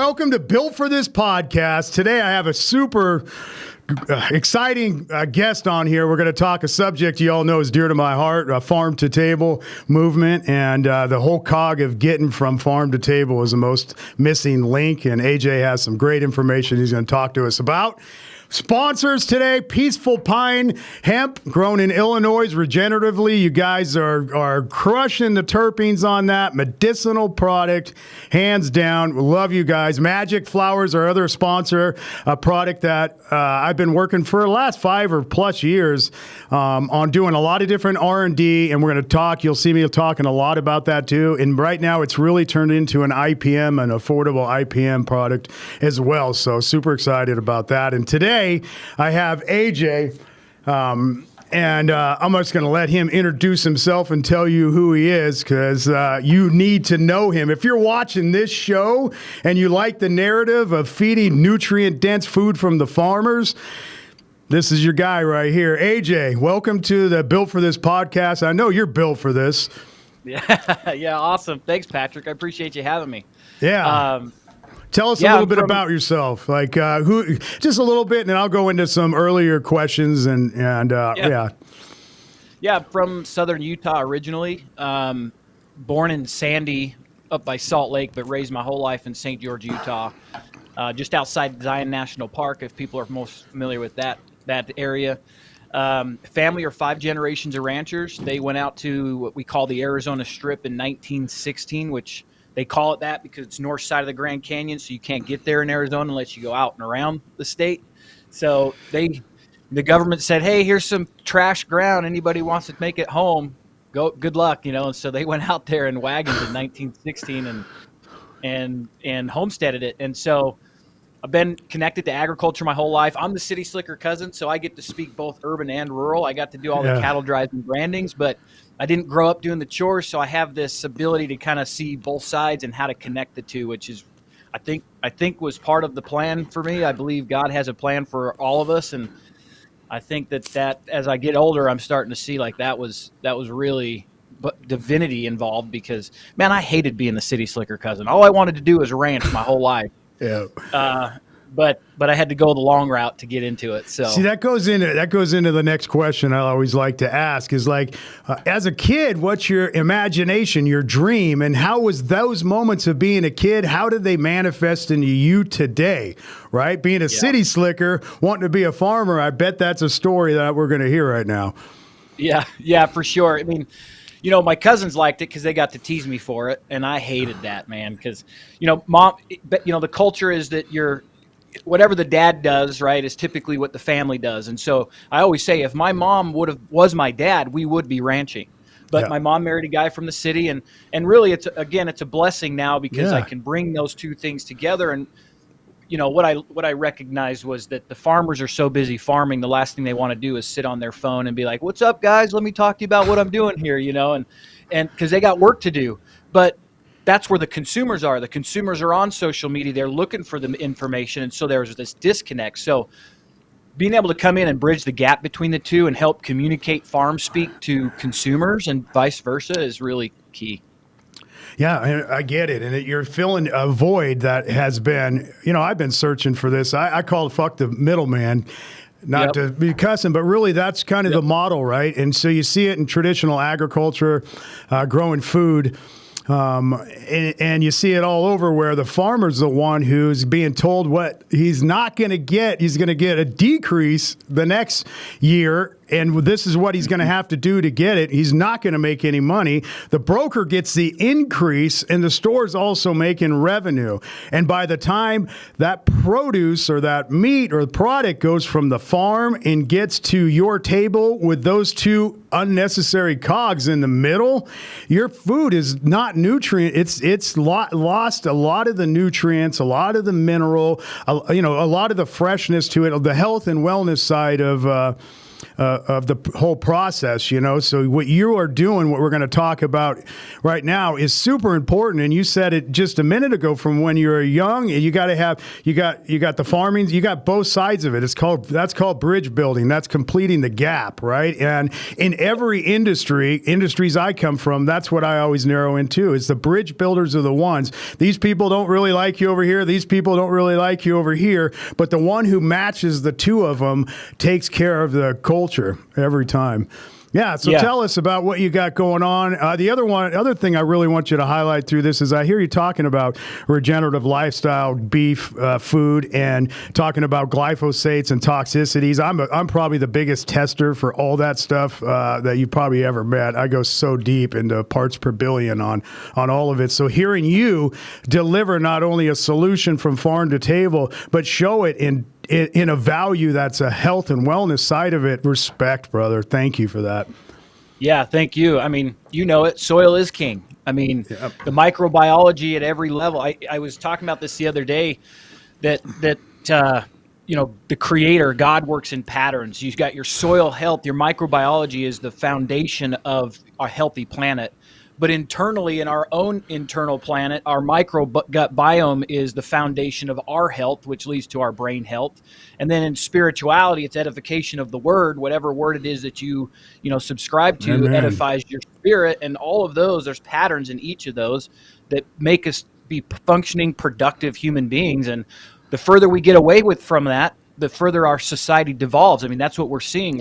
welcome to Built for This podcast. Today I have a super exciting guest on here. We're going to talk a subject you all know is dear to my heart, farm to table movement, and the whole cog of getting from farm to table is the most missing link, and AJ has some great information he's going to talk to us about. Sponsors today, Peaceful Pine Hemp, grown in Illinois regeneratively. You guys are crushing the terpenes on that. Medicinal product, hands down. Love you guys. Magic Flowers, our other sponsor, a product that I've been working for the last 5 or plus years on doing a lot of different R&D, and we're going to talk. You'll see me talking a lot about that too. And right now, it's really turned into an IPM, an affordable IPM product as well. So super excited about that. And today, I have AJ, and I'm just going to let him introduce himself and tell you who he is, because you need to know him. If you're watching this show and you like the narrative of feeding nutrient-dense food from the farmers, this is your guy right here. AJ, welcome to the Built for This podcast. I know you're built for this. Yeah, awesome. Thanks, Patrick. I appreciate you having me. Yeah. Tell us a little bit about yourself, like who, just a little bit, and then I'll go into some earlier questions. Yeah, from Southern Utah originally, born in Sandy, up by Salt Lake, but raised my whole life in St. George, Utah, just outside Zion National Park. If people are most familiar with that area, family are 5 generations of ranchers. They went out to what we call the Arizona Strip in 1916, which they call it that because it's north side of the Grand Canyon, so you can't get there in Arizona unless you go out and around the state. So the government said, hey, here's some trash ground. Anybody wants to make it home, good luck, And so they went out there in wagons in 1916 and homesteaded it. And so I've been connected to agriculture my whole life. I'm the city slicker cousin, so I get to speak both urban and rural. I got to do all the cattle drives and brandings, but I didn't grow up doing the chores, so I have this ability to kind of see both sides and how to connect the two, which is, I think was part of the plan for me. I believe God has a plan for all of us, and I think that as I get older, I'm starting to see like that was really divinity involved, because man, I hated being the city slicker cousin. All I wanted to do was ranch my whole life. Yeah. But I had to go the long route to get into it. So see, that goes into the next question I always like to ask is like, as a kid, what's your imagination, your dream, and how was those moments of being a kid? How did they manifest into you today? Right, being a city slicker, wanting to be a farmer. I bet that's a story that we're going to hear right now. Yeah, for sure. I mean, my cousins liked it because they got to tease me for it, and I hated that, man. Because, mom, the culture is that whatever the dad does, right, is typically what the family does. And so I always say, if my mom was my dad, we would be ranching. But my mom married a guy from the city, and really, it's a blessing now because I can bring those two things together. And what I recognized was that the farmers are so busy farming, the last thing they want to do is sit on their phone and be like, "What's up, guys? Let me talk to you about what I'm doing here," and because they got work to do. But that's where the consumers are. The consumers are on social media. They're looking for the information, and so there's this disconnect. So being able to come in and bridge the gap between the two and help communicate farm speak to consumers and vice versa is really key. Yeah, I get it. And you're filling a void that has been, I've been searching for this. I call it fuck the middleman, not to be cussing, but really that's kind of the model, right? And so you see it in traditional agriculture, growing food. And you see it all over where the farmer's the one who's being told what he's not going to get. He's going to get a decrease the next year, and this is what he's going to have to do to get it. He's not going to make any money. The broker gets the increase, and the store's also making revenue. And by the time that produce or that meat or product goes from the farm and gets to your table with those two unnecessary cogs in the middle, your food is not nutrient. It's lost a lot of the nutrients, a lot of the mineral, a lot of the freshness to it, the health and wellness side of of the whole process, you know. So what you are doing, what we're going to talk about right now, is super important. And you said it just a minute ago. From when you're young, you got to have you got the farming, you got both sides of it. That's called bridge building. That's completing the gap, right? And in every industries I come from, that's what I always narrow into. Is the bridge builders are the ones. These people don't really like you over here. These people don't really like you over here. But the one who matches the two of them takes care of the culture every time. Yeah, so tell us about what you got going on. The other thing I really want you to highlight through this is I hear you talking about regenerative lifestyle, beef, food, and talking about glyphosates and toxicities. I'm probably the biggest tester for all that stuff that you've probably ever met. I go so deep into parts per billion on all of it. So hearing you deliver not only a solution from farm to table, but show it in a value that's a health and wellness side of it. Respect, brother. Thank you for that. Yeah, thank you. I mean, you know it. Soil is king. I mean, the microbiology at every level. I was talking about this the other day that you know, the creator, God, works in patterns. You've got your soil health. Your microbiology is the foundation of a healthy planet. But internally, in our own internal planet, our microgut biome is the foundation of our health, which leads to our brain health. And then in spirituality, it's edification of the word, whatever word it is that you subscribe to. Amen. Edifies your spirit. And all of those, there's patterns in each of those that make us be functioning, productive human beings. And the further we get away from that, the further our society devolves. I mean, that's what we're seeing.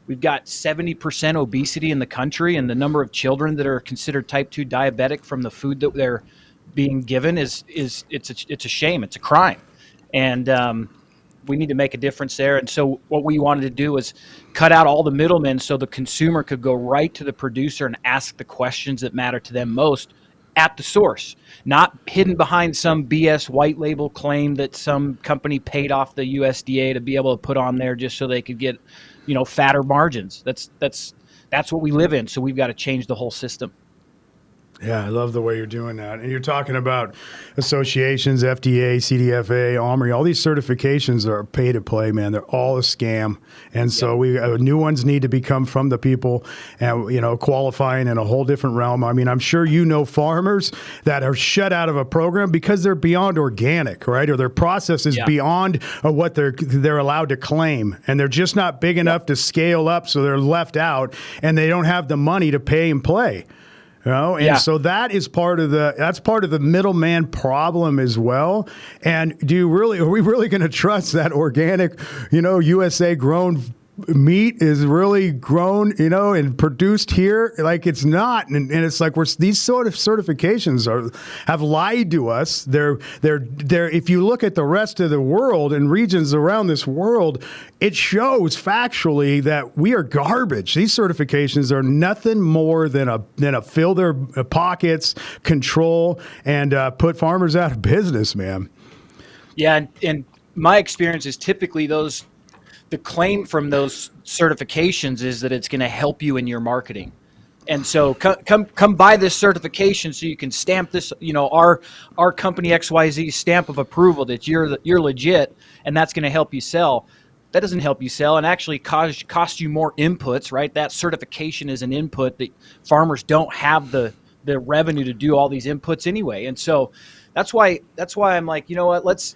We've got 70% obesity in the country, and the number of children that are considered type 2 diabetic from the food that they're being given it's a shame. It's a crime. And we need to make a difference there. And so what we wanted to do was cut out all the middlemen so the consumer could go right to the producer and ask the questions that matter to them most at the source, not hidden behind some BS white label claim that some company paid off the USDA to be able to put on there just so they could get fatter margins. That's what we live in. So we've got to change the whole system. Yeah, I love the way you're doing that. And you're talking about associations, FDA, CDFA, Omri, all these certifications are pay to play, man. They're all a scam. And so new ones need to become from the people and, qualifying in a whole different realm. I mean, I'm sure farmers that are shut out of a program because they're beyond organic, right? Or their process is beyond what they're allowed to claim. And they're just not big enough to scale up, so they're left out and they don't have the money to pay and play. So that's part of the middleman problem as well. And are we really going to trust that organic, USA grown meat is really grown, and produced here? Like, it's not. And it's like these sort of certifications have lied to us. They're if you look at the rest of the world and regions around this world, it shows factually that we are garbage. These certifications are nothing more than a fill their pockets, control, and put farmers out of business, man. Yeah, and my experience is typically the claim from those certifications is that it's going to help you in your marketing. And so come buy this certification so you can stamp this, our company XYZ stamp of approval that you're legit, and that's going to help you sell. That doesn't help you sell and actually cost you more inputs, right? That certification is an input that farmers don't have the revenue to do all these inputs anyway. And so that's why I'm like, you know what, let's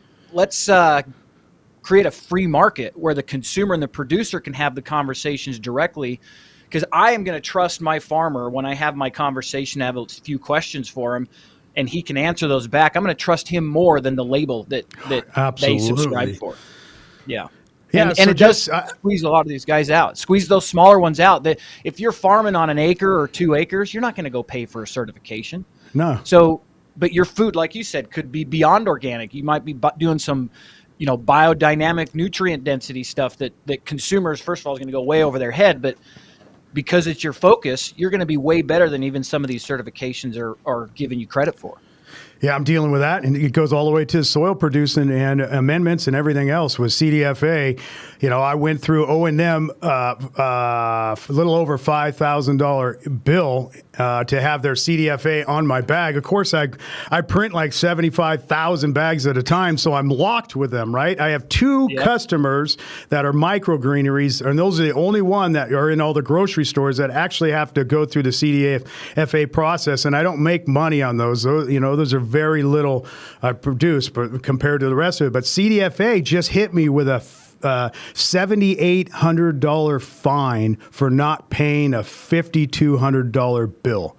create a free market where the consumer and the producer can have the conversations directly, because I am going to trust my farmer when I have my conversation, have a few questions for him, and he can answer those back. I'm going to trust him more than the label that they subscribe for. Yeah. And it does squeeze a lot of these guys out, squeeze those smaller ones out. That if you're farming on an acre or 2 acres, you're not going to go pay for a certification. No. So, but your food, like you said, could be beyond organic. You might be doing some biodynamic nutrient density stuff that consumers, first of all, is going to go way over their head. But because it's your focus, you're going to be way better than even some of these certifications are giving you credit for. Yeah, I'm dealing with that, and it goes all the way to soil producing and amendments and everything else with CDFA. I went through O&M a little over $5,000 bill to have their CDFA on my bag. Of course, I print like 75,000 bags at a time, so I'm locked with them, right? I have two customers that are microgreeneries, and those are the only one that are in all the grocery stores that actually have to go through the CDFA process, and I don't make money on those. Those are very little produced but compared to the rest of it. But CDFA just hit me with a $7,800 fine for not paying a $5,200 bill.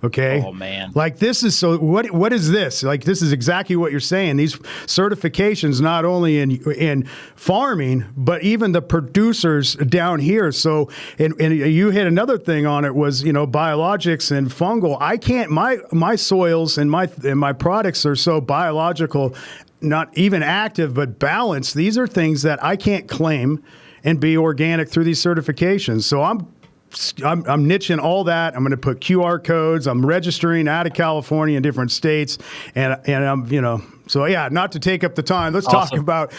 Okay. Oh man. Like this is so. What is this? Like this is exactly what you're saying. These certifications, not only in farming, but even the producers down here. So, and you hit another thing on it was biologics and fungal. I can't. My soils and my products are so biological, not even active, but balanced. These are things that I can't claim and be organic through these certifications. So I'm niching all that. I'm going to put QR codes. I'm registering out of California in different states, and I'm So yeah, not to take up the time. Let's talk about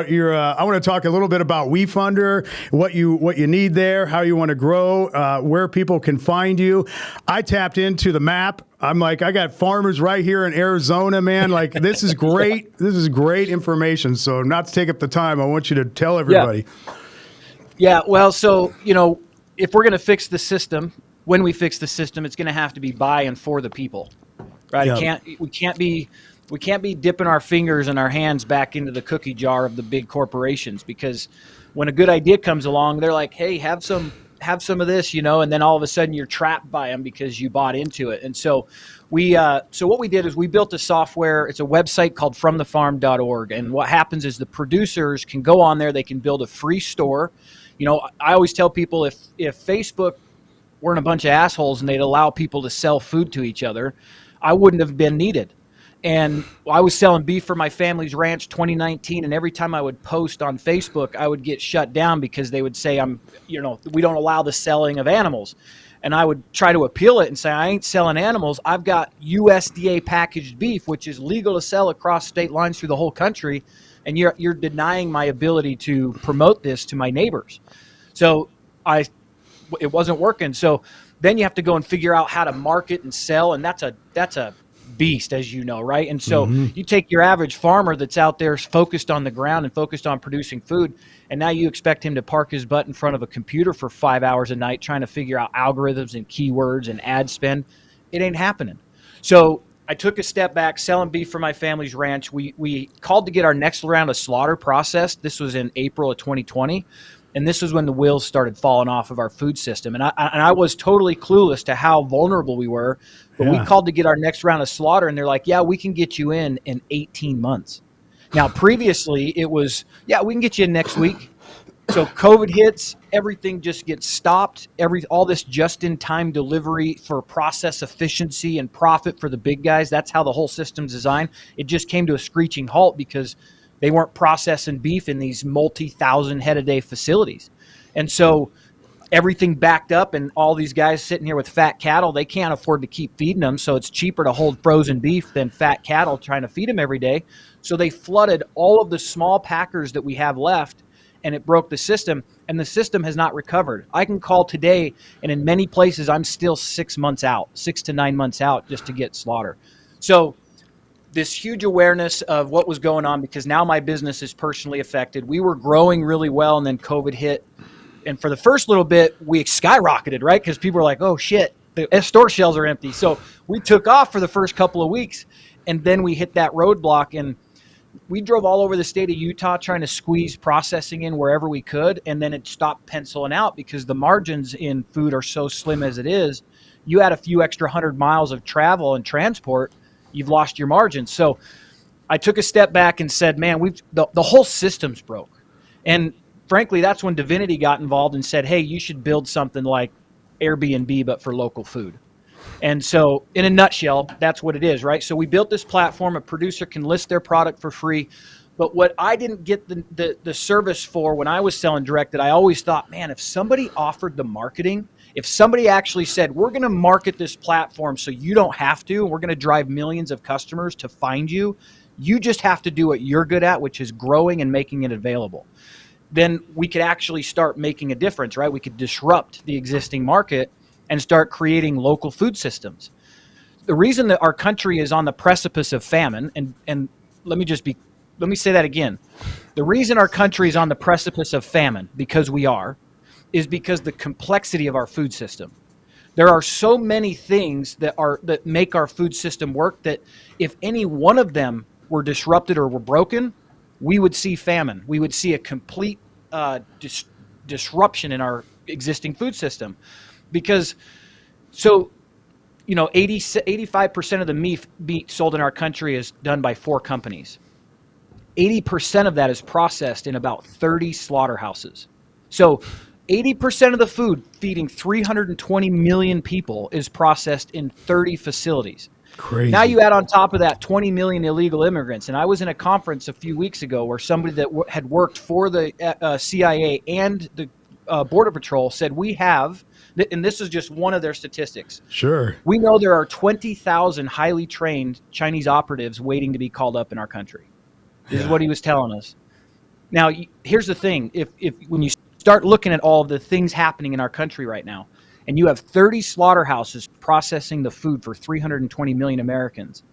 your. I want to talk a little bit about WeFunder, what you need there, how you want to grow, where people can find you. I tapped into the map. I'm like, I got farmers right here in Arizona, man. Like this is great. This is great information. So not to take up the time, I want you to tell everybody. Yeah. Well, so if we're going to fix the system, when we fix the system, it's going to have to be by and for the people, right? Yep. We can't be dipping our fingers and our hands back into the cookie jar of the big corporations, because when a good idea comes along, they're like, hey, have some of this, and then all of a sudden you're trapped by them because you bought into it. And so what we did is we built a software. It's a website called fromthefarm.org. And what happens is the producers can go on there. They can build a free store. I always tell people if Facebook weren't a bunch of assholes and they'd allow people to sell food to each other, I wouldn't have been needed. And I was selling beef for my family's ranch 2019, and every time I would post on Facebook, I would get shut down because they would say we don't allow the selling of animals. And I would try to appeal it and say, I ain't selling animals. I've got USDA packaged beef, which is legal to sell across state lines through the whole country. And you're denying my ability to promote this to my neighbors. So it wasn't working. So then you have to go and figure out how to market and sell. And that's a beast, as you know, right? And so you take your average farmer that's out there focused on the ground and focused on producing food, and now you expect him to park his butt in front of a computer for 5 hours a night trying to figure out algorithms and keywords and ad spend. It ain't happening. So I took a step back, selling beef for my family's ranch. We called to get our next round of slaughter processed. This was in April of 2020. And this was when the wheels started falling off of our food system. And I was totally clueless to how vulnerable we were. But we called to get our next round of slaughter, and they're like, yeah, we can get you in 18 months. Now, previously, it was, yeah, we can get you in next week. So COVID hits, everything just gets stopped. All this just-in-time delivery for process efficiency and profit for the big guys, that's how the whole system's designed. It just came to a screeching halt because they weren't processing beef in these multi-thousand head a day facilities. And so everything backed up, and all these guys sitting here with fat cattle, they can't afford to keep feeding them. So it's cheaper to hold frozen beef than fat cattle trying to feed them every day. So they flooded all of the small packers that we have left, and it broke the system, and the system has not recovered. I can call today, and in many places, I'm still 6 to 9 months out just to get slaughter. So this huge awareness of what was going on, because now my business is personally affected. We were growing really well, and then COVID hit. And for the first little bit, we skyrocketed, right? Because people were like, oh, shit, the store shelves are empty. So we took off for the first couple of weeks, and then we hit that roadblock. And we drove all over the state of Utah trying to squeeze processing in wherever we could, and then it stopped penciling out because the margins in food are so slim as it is. You add a few extra 100 miles of travel and transport, you've lost your margins. So I took a step back and said, man, the whole system's broke. And frankly, that's when Divinity got involved and said, hey, you should build something like Airbnb, but for local food. And so in a nutshell, that's what it is, right? So we built this platform. A producer can list their product for free. But what I didn't get the service for when I was selling direct, that I always thought, man, if somebody offered the marketing If somebody actually said, we're going to market this platform so you don't have to, and we're going to drive millions of customers to find you, you just have to do what you're good at, which is growing and making it available, then we could actually start making a difference, right? We could disrupt the existing market and start creating local food systems. The reason that our country is on the precipice of famine, and let me say that again. The reason our country is on the precipice of famine, because we are, is because the complexity of our food system. There are so many things that make our food system work that if any one of them were disrupted or were broken, we would see famine. We would see a complete disruption in our existing food system. Because, 85% of the meat sold in our country is done by 4 companies. 80% of that is processed in about 30 slaughterhouses. So 80% of the food feeding 320 million people is processed in 30 facilities. Crazy. Now you add on top of that 20 million illegal immigrants. And I was in a conference a few weeks ago where somebody that had worked for the CIA and the Border Patrol said we have, and this is just one of their statistics. Sure. We know there are 20,000 highly trained Chinese operatives waiting to be called up in our country. This is what he was telling us. Now, here's the thing. If when you start looking at all of the things happening in our country right now, and you have 30 slaughterhouses processing the food for 320 million Americans.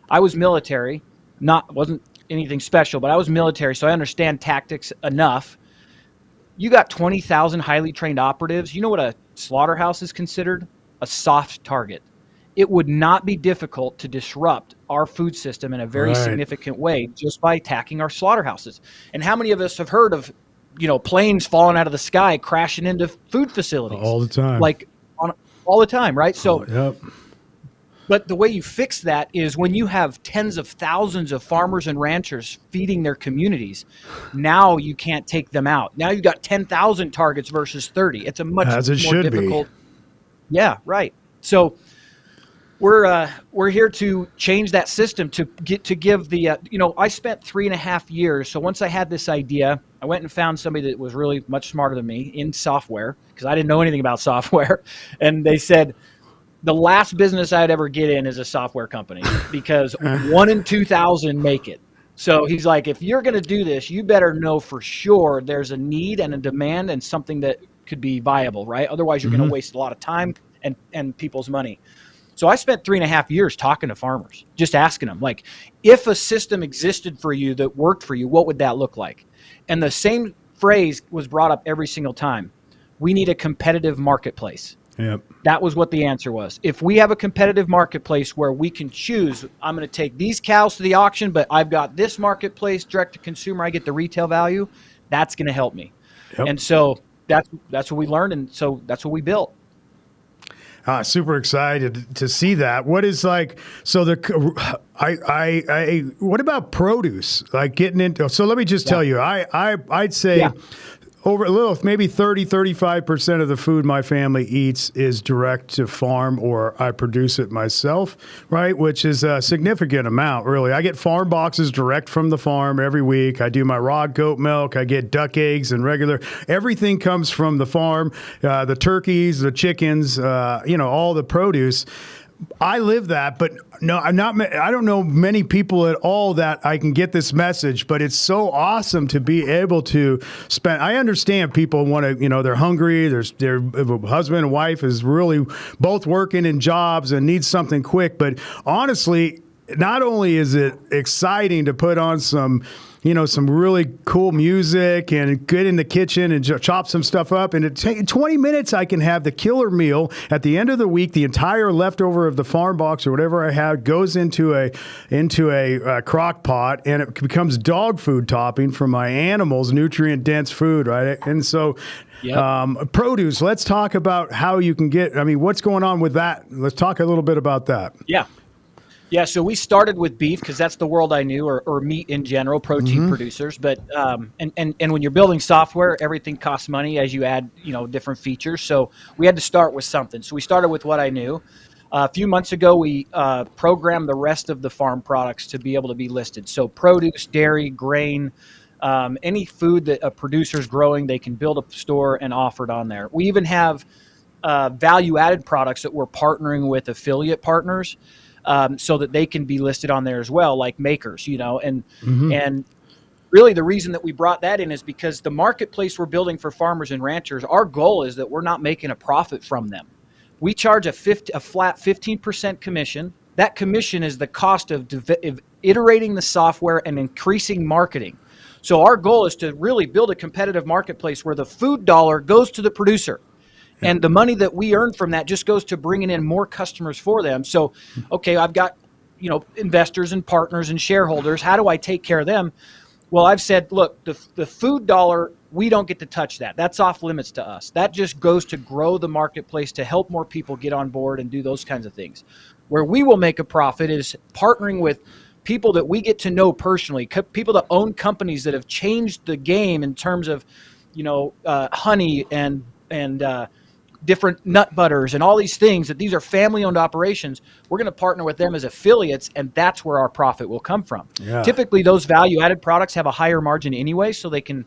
I was military, wasn't anything special, but I was military, so I understand tactics enough. You got 20,000 highly trained operatives. You know what a slaughterhouse is considered? A soft target. It would not be difficult to disrupt our food system in a very significant way just by attacking our slaughterhouses. And how many of us have heard of, planes falling out of the sky, crashing into food facilities? All the time. All the time, right? So, yep. But the way you fix that is when you have tens of thousands of farmers and ranchers feeding their communities, now you can't take them out. Now you've got 10,000 targets versus 30. It's a much more difficult. Yeah, right. So we're here to change that system to give the, I spent 3.5 years. So once I had this idea, I went and found somebody that was really much smarter than me in software because I didn't know anything about software. And they said, the last business I'd ever get in is a software company because 1 in 2,000 make it. So he's like, if you're going to do this, you better know for sure there's a need and a demand and something that could be viable, right? Otherwise, you're going to waste a lot of time and people's money. So I spent 3.5 years talking to farmers, just asking them, like, if a system existed for you that worked for you, what would that look like? And the same phrase was brought up every single time. We need a competitive marketplace. Yep. That was what the answer was. If we have a competitive marketplace where we can choose, I'm going to take these cows to the auction, but I've got this marketplace direct to consumer, I get the retail value, that's going to help me. Yep. And so that's what we learned, and so that's what we built. Super excited to see that. What is what about produce? Like getting into, so let me just tell you, I'd say over a little, maybe 35% of the food my family eats is direct to farm or I produce it myself, right? Which is a significant amount, really. I get farm boxes direct from the farm every week. I do my raw goat milk. I get duck eggs and everything comes from the farm, the turkeys, the chickens, all the produce. I live that, but no, I don't know many people at all that I can get this message, but it's so awesome to be able to spend. I understand people want to, they're hungry. Their husband and wife is really both working in jobs and need something quick. But honestly, not only is it exciting to put on some really cool music and get in the kitchen and chop some stuff up. And in 20 minutes, I can have the killer meal. At the end of the week, the entire leftover of the farm box or whatever I have goes into a crock pot, and it becomes dog food topping for my animals, nutrient-dense food, right? And so produce, let's talk about how you can what's going on with that? Let's talk a little bit about that. Yeah, so we started with beef because that's the world I knew, or meat in general, protein producers. But and when you're building software, everything costs money as you add different features. So we had to start with something. So we started with what I knew. A few months ago, we programmed the rest of the farm products to be able to be listed. So produce, dairy, grain, any food that a producer's growing, they can build a store and offer it on there. We even have value-added products that we're partnering with affiliate partners, so that they can be listed on there as well, like makers, and really the reason that we brought that in is because the marketplace we're building for farmers and ranchers, our goal is that we're not making a profit from them. We charge a flat 15% commission. That commission is the cost of iterating the software and increasing marketing. So our goal is to really build a competitive marketplace where the food dollar goes to the producer. And the money that we earn from that just goes to bringing in more customers for them. So, okay, I've got, investors and partners and shareholders. How do I take care of them? Well, I've said, look, the food dollar, we don't get to touch that. That's off limits to us. That just goes to grow the marketplace, to help more people get on board and do those kinds of things. Where we will make a profit is partnering with people that we get to know personally, people that own companies that have changed the game in terms of, honey and different nut butters and all these things, that these are family-owned operations. We're going to partner with them as affiliates, and that's where our profit will come from. Yeah. Typically, those value-added products have a higher margin anyway, so they can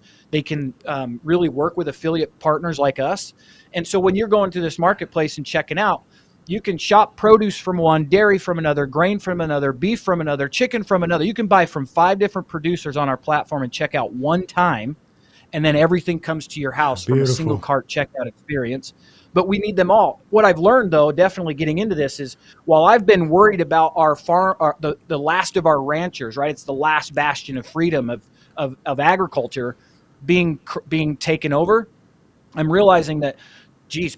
really work with affiliate partners like us. And so when you're going through this marketplace and checking out, you can shop produce from one, dairy from another, grain from another, beef from another, chicken from another. You can buy from 5 different producers on our platform and check out one time, and then everything comes to your house from a single cart checkout experience. But we need them all. What I've learned, though, definitely getting into this, is while I've been worried about our farm, the last of our ranchers, right? It's the last bastion of freedom of agriculture being taken over. I'm realizing that,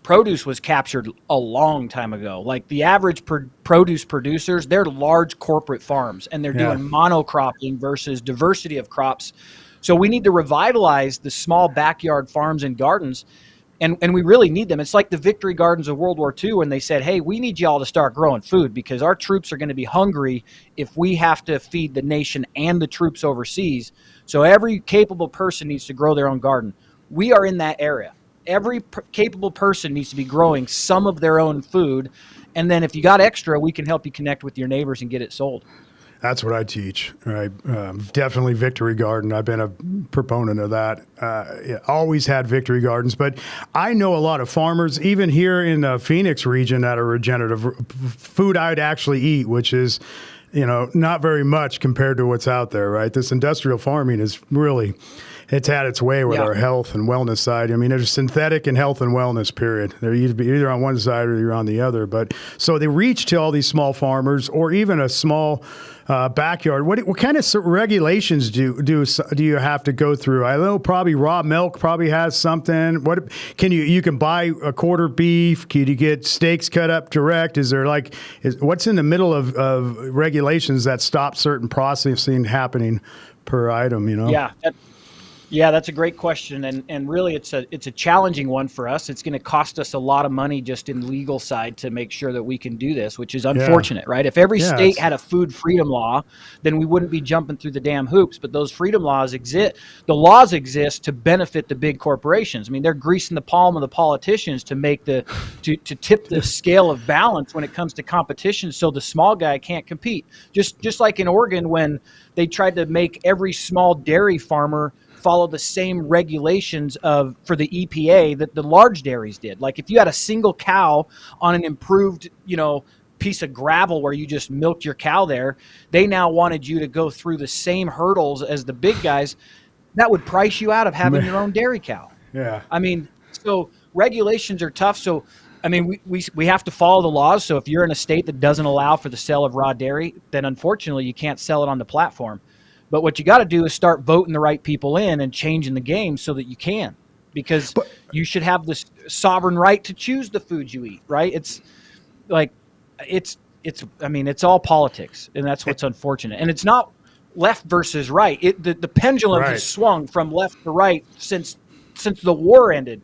produce was captured a long time ago. Like the average produce producers, they're large corporate farms, and they're doing monocropping versus diversity of crops. So we need to revitalize the small backyard farms and gardens. And we really need them. It's like the Victory Gardens of World War II when they said, hey, we need y'all to start growing food because our troops are going to be hungry if we have to feed the nation and the troops overseas. So every capable person needs to grow their own garden. We are in that area. Every capable person needs to be growing some of their own food. And then if you got extra, we can help you connect with your neighbors and get it sold. That's what I teach, right? Definitely Victory Garden. I've been a proponent of that. Always had Victory Gardens, but I know a lot of farmers, even here in the Phoenix region, that are regenerative food I'd actually eat, which is, not very much compared to what's out there, right? This industrial farming is really, it's had its way with our health and wellness side. I mean, there's synthetic and health and wellness, period. They're either on one side or you're on the other. But so they reach to all these small farmers or even a small backyard. What kind of regulations do you have to go through? I know probably raw milk probably has something. What can you can buy a quarter beef? Can you get steaks cut up direct? Is there what's in the middle of regulations that stop certain processing happening per item? Yeah, that's a great question, and really it's a challenging one for us. It's going to cost us a lot of money just in legal side to make sure that we can do this, which is unfortunate, right? If every state had a food freedom law, then we wouldn't be jumping through the damn hoops. But those freedom laws exist. The laws exist to benefit the big corporations. I mean, they're greasing the palm of the politicians to make to tip the scale of balance when it comes to competition, so the small guy can't compete. Just like in Oregon when they tried to make every small dairy farmer follow the same regulations for the EPA that the large dairies did. Like if you had a single cow on an improved, piece of gravel where you just milked your cow there, they now wanted you to go through the same hurdles as the big guys. That would price you out of having your own dairy cow. Yeah. I mean, so regulations are tough. So, I mean, we have to follow the laws. So if you're in a state that doesn't allow for the sale of raw dairy, then unfortunately you can't sell it on the platform. But what you got to do is start voting the right people in and changing the game so that you can, because you should have this sovereign right to choose the foods you eat, right? It's all politics, and that's what's unfortunate. And it's not left versus right. The pendulum has swung from left to right since the war ended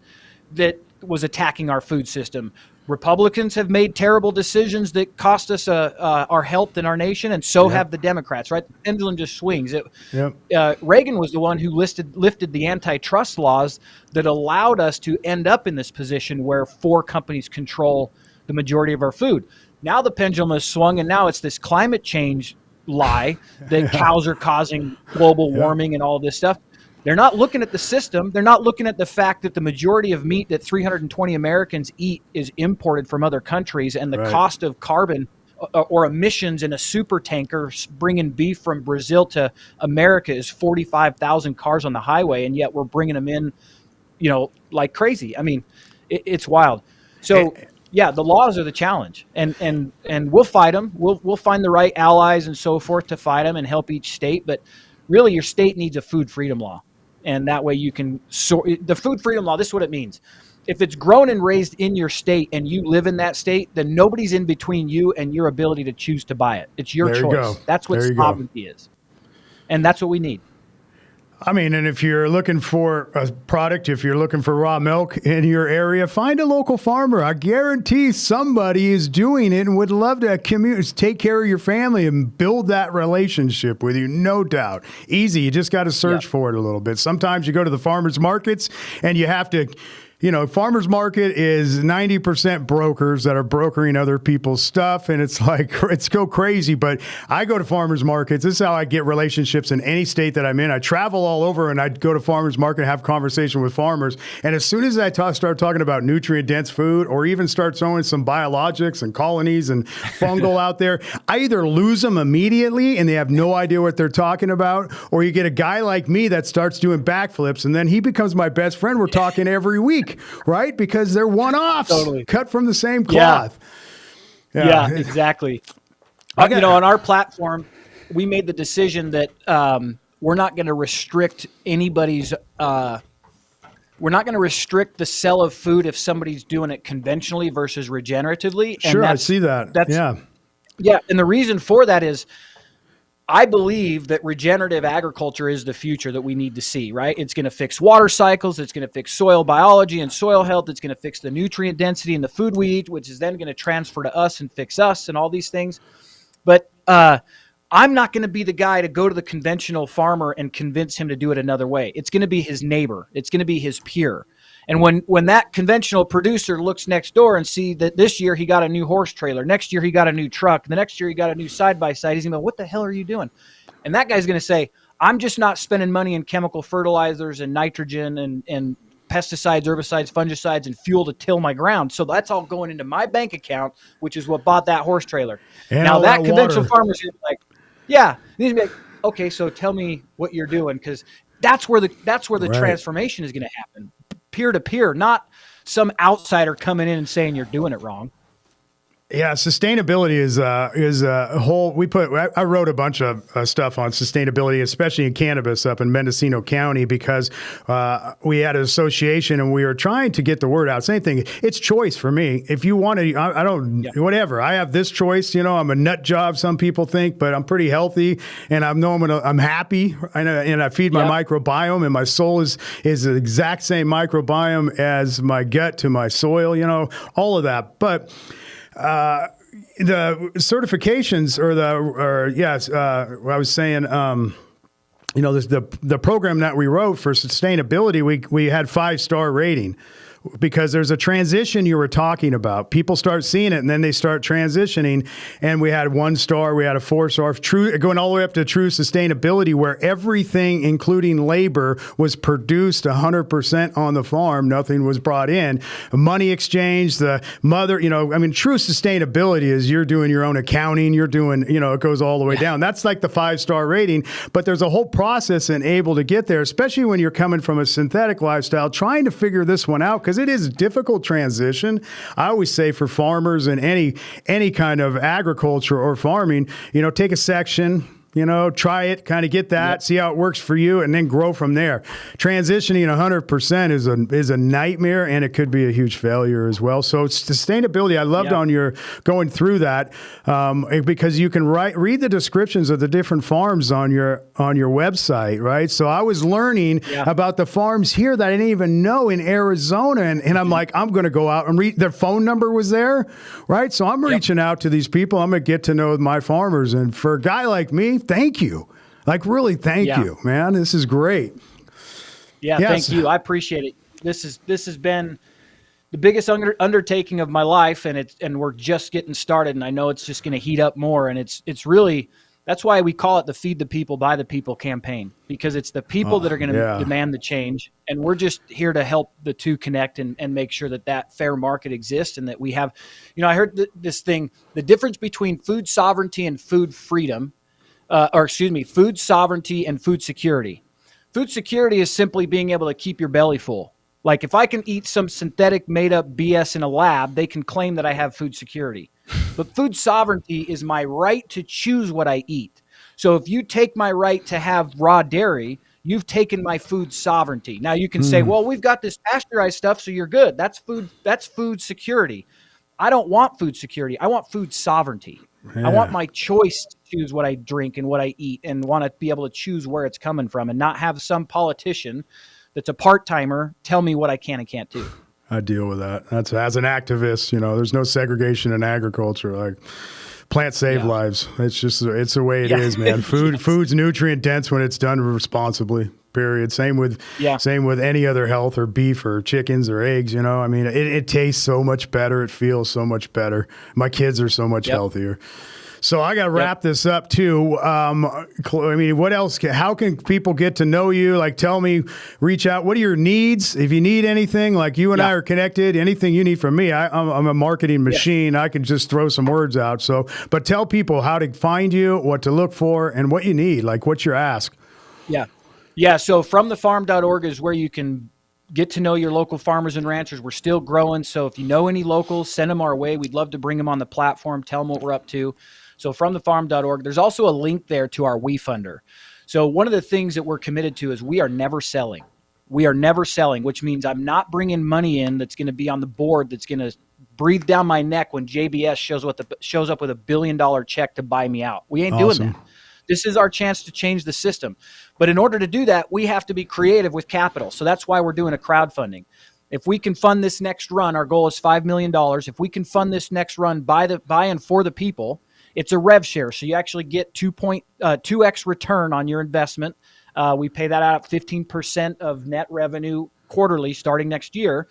that was attacking our food system. Republicans have made terrible decisions that cost us our health and our nation, and so have the Democrats, right? The pendulum just swings. Reagan was the one who lifted the antitrust laws that allowed us to end up in this position where 4 companies control the majority of our food. Now the pendulum has swung, and now it's this climate change lie that cows are causing global warming and all this stuff. They're not looking at the system. They're not looking at the fact that the majority of meat that 320 Americans eat is imported from other countries, and the cost of carbon or emissions in a super tanker bringing beef from Brazil to America is 45,000 cars on the highway, and yet we're bringing them in, like crazy. I mean, it's wild. So yeah, the laws are the challenge, and we'll fight them. We'll find the right allies and so forth to fight them and help each state. But really, your state needs a food freedom law, and that way you can. So the food freedom law. This is what it means. If it's grown and raised in your state and you live in that state, then nobody's in between you and your ability to choose to buy it. It's your choice. That's what sovereignty is, and that's what we need. I mean, and if you're looking for a product, if you're looking for raw milk in your area, find a local farmer. I guarantee somebody is doing it and would love to take care of your family and build that relationship with you, no doubt. Easy. You just got to search for it a little bit. Sometimes you go to the farmers markets and you have to... farmers market is 90% brokers that are brokering other people's stuff. And it's like, it's go crazy. But I go to farmers markets. This is how I get relationships in any state that I'm in. I travel all over and I go to farmers market and have conversation with farmers. And as soon as I start talking about nutrient dense food or even start throwing some biologics and colonies and fungal out there, I either lose them immediately and they have no idea what they're talking about, or you get a guy like me that starts doing backflips and then he becomes my best friend. We're talking every week. Right? Because they're one-offs, cut from the same cloth. Yeah, exactly. On our platform, we made the decision that we're not going to restrict anybody's we're not going to restrict the sale of food if somebody's doing it conventionally versus regeneratively. Sure, I see that. Yeah, and the reason for that is I believe that regenerative agriculture is the future that we need to see, right? It's going to fix water cycles. It's going to fix soil biology and soil health. It's going to fix the nutrient density in the food we eat, which is then going to transfer to us and fix us and all these things. But I'm not going to be the guy to go to the conventional farmer and convince him to do it another way. It's going to be his neighbor. It's going to be his peer. And when that conventional producer looks next door and see that this year he got a new horse trailer, next year he got a new truck, the next year he got a new side-by-side, he's going to go, what the hell are you doing? And that guy's going to say, I'm just not spending money in chemical fertilizers and nitrogen and pesticides, herbicides, fungicides, and fuel to till my ground. So that's all going into my bank account, which is what bought that horse trailer. And now that conventional farmer's going to be like, yeah, he's going to be like, okay, so tell me what you're doing, because that's where the transformation is going to happen. Peer to peer, not some outsider coming in and saying you're doing it wrong. Yeah, sustainability is a whole. I wrote a bunch of stuff on sustainability, especially in cannabis up in Mendocino County, because we had an association and we were trying to get the word out. Same thing. It's choice for me. If you want to, I don't. Whatever. I have this choice. I'm a nut job. Some people think, but I'm pretty healthy, and I'm happy, and I feed my microbiome, and my soul is the exact same microbiome as my gut to my soil. All of that, but. The certifications I was saying, the program that we wrote for sustainability, we had 5-star rating. Because there's a transition you were talking about. People start seeing it and then they start transitioning. And we had 1 star, we had a 4-star, going all the way up to true sustainability, where everything, including labor, was produced 100% on the farm. Nothing was brought in. Money exchange, true sustainability is you're doing your own accounting, you're doing, it goes all the way down. That's like the 5-star rating. But there's a whole process and able to get there, especially when you're coming from a synthetic lifestyle, trying to figure this one out. Because it is a difficult transition. I always say for farmers and any kind of agriculture or farming, take a section, try it, kind of get that, see how it works for you, and then grow from there. Transitioning 100% is a nightmare, and it could be a huge failure as well. So sustainability, I loved on your going through that because you can read the descriptions of the different farms on your website, right? So I was learning about the farms here that I didn't even know in Arizona, and I'm like, I'm going to go out and read. Their phone number was there, right? So I'm reaching out to these people. I'm going to get to know my farmers, and for a guy like me, thank you. Like, really, thank you, man. This is great. Yeah, thank you. I appreciate it. This has been the biggest undertaking of my life, and we're just getting started. And I know it's just going to heat up more. And it's really That's why we call it the Feed the People, Buy the People campaign, because it's the people that are going to demand the change. And we're just here to help the two connect and make sure that fair market exists, and that we have, I heard this thing, the difference between food sovereignty and food freedom, food sovereignty and food security. Food security is simply being able to keep your belly full. Like if I can eat some synthetic made up BS in a lab, they can claim that I have food security. But food sovereignty is my right to choose what I eat. So if you take my right to have raw dairy, you've taken my food sovereignty. Now you can say, well, we've got this pasteurized stuff, so you're good. That's food security. I don't want food security. I want food sovereignty. Yeah. I want my choice to choose what I drink and what I eat, and want to be able to choose where it's coming from, and not have some politician that's a part-timer tell me what I can and can't do. I deal with that. That's, as an activist, there's no segregation in agriculture. Like, plants save lives. It's the way it is, man. Food's nutrient dense when it's done responsibly. Period. Same with any other health, or beef or chickens or eggs. I mean, it tastes so much better. It feels so much better. My kids are so much healthier. So I got to wrap this up too. I mean, what else? How can people get to know you? Like, tell me, reach out. What are your needs? If you need anything, like you and I are connected, anything you need from me, I'm a marketing machine. I can just throw some words out. So, but tell people how to find you, what to look for, and what you need. Like, what's your ask? Yeah. So fromthefarm.org is where you can get to know your local farmers and ranchers. We're still growing. So if you know any locals, send them our way. We'd love to bring them on the platform, tell them what we're up to. So fromthefarm.org, there's also a link there to our WeFunder. So one of the things that we're committed to is we are never selling. We are never selling, which means I'm not bringing money in that's going to be on the board, that's going to breathe down my neck when JBS shows up with $1 billion check to buy me out. We ain't doing that. This is our chance to change the system. But in order to do that, we have to be creative with capital. So that's why we're doing a crowdfunding. If we can fund this next run, our goal is $5 million. If we can fund this next run by and for the people, it's a rev share. So you actually get 2x return on your investment. We pay that out at 15% of net revenue quarterly starting next year.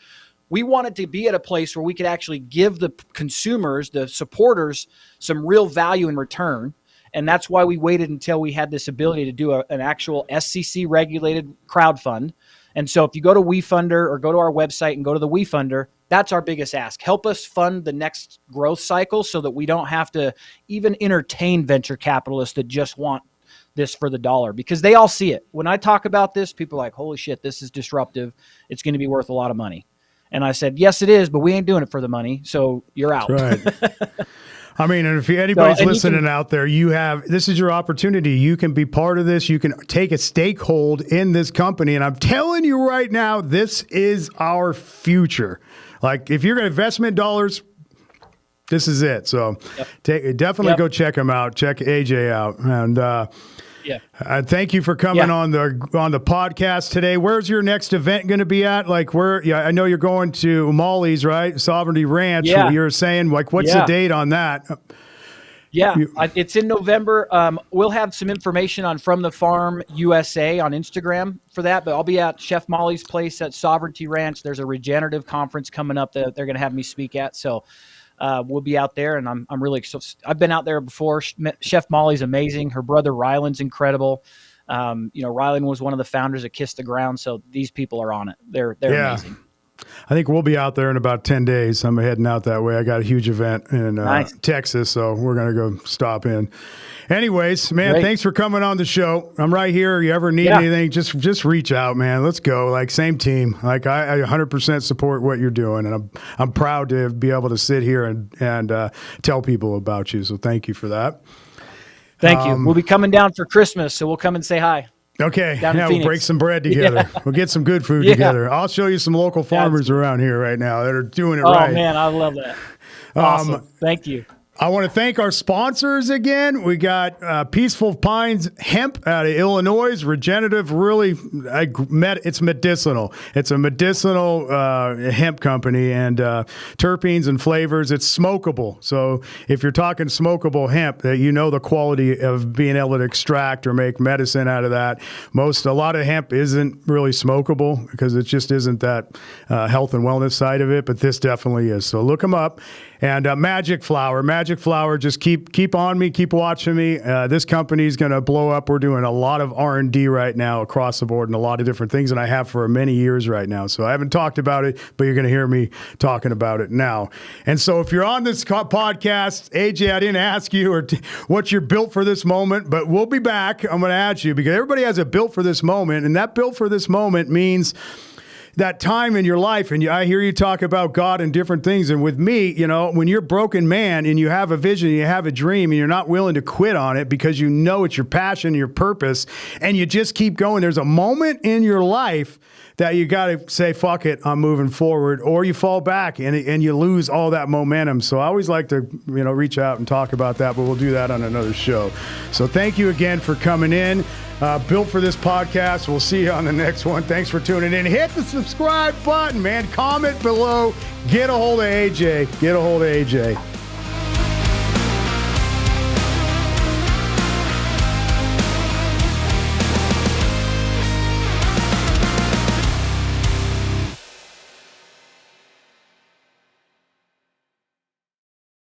We wanted to be at a place where we could actually give the consumers, the supporters, some real value in return. And that's why we waited until we had this ability to do an actual SCC regulated crowdfund. And so if you go to WeFunder or go to our website and go to the WeFunder, that's our biggest ask. Help us fund the next growth cycle so that we don't have to even entertain venture capitalists that just want this for the dollar, because they all see it. When I talk about this, people are like, holy shit, this is disruptive. It's going to be worth a lot of money. And I said, yes, it is, but we ain't doing it for the money. So you're out. That's right. I mean, and if anybody's listening out there, this is your opportunity. You can be part of this. You can take a stakehold in this company. And I'm telling you right now, this is our future. Like, if you're going to investment dollars, this is it. So definitely go check them out. Check AJ out. And thank you for coming on the podcast today. Where's your next event going to be at? Like, I know you're going to Molly's, right? Sovereignty Ranch. Yeah. You're saying, like, what's the date on that? Yeah, it's in November. We'll have some information on From the Farm USA on Instagram for that, but I'll be at Chef Molly's place at Sovereignty Ranch. There's a regenerative conference coming up that they're going to have me speak at. So we'll be out there, and I'm really excited. I've been out there before. Chef Molly's amazing. Her brother Ryland's incredible. Ryland was one of the founders of Kiss the Ground. So these people are on it. They're amazing. I think we'll be out there in about 10 days. I'm heading out that way. I got a huge event in Texas, so we're going to go stop in. Anyways, man, Thanks for coming on the show. I'm right here. You ever need anything, just reach out, man. Let's go. Like, same team. Like, I 100% support what you're doing, and I'm proud to be able to sit here and tell people about you. So thank you for that. Thank you. We'll be coming down for Christmas, so we'll come and say hi. Okay. We'll break some bread together. We'll get some good food together. I'll show you some local farmers around here right now that are doing it right. Oh, man, I love that. Awesome. Thank you. I want to thank our sponsors again. We got Peaceful Pines Hemp out of Illinois. Regenerative, really, it's medicinal. It's a medicinal hemp company, and terpenes and flavors. It's smokable. So if you're talking smokable hemp, that the quality of being able to extract or make medicine out of that. A lot of hemp isn't really smokable because it just isn't that health and wellness side of it, but this definitely is. So look them up. And Magic Flower Magic Flower. Just keep on me, keep watching me. This company is going to blow up. We're doing a lot of R&D right now across the board and a lot of different things, and I have for many years right now. So I haven't talked about it, but you're going to hear me talking about it now. And so if you're on this podcast, AJ, I didn't ask you what you're built for this moment, but we'll be back. I'm going to ask you because everybody has a built for this moment, and that built for this moment means that time in your life. And I hear you talk about God and different things. And with me, when you're a broken man and you have a vision, you have a dream, and you're not willing to quit on it because you know it's your passion, your purpose, and you just keep going. There's a moment in your life that you got to say, fuck it, I'm moving forward, or you fall back and you lose all that momentum. So I always like to, reach out and talk about that, but we'll do that on another show. So thank you again for coming in. Built for this podcast. We'll see you on the next one. Thanks for tuning in. Hit the subscribe button, man. Comment below. Get a hold of AJ.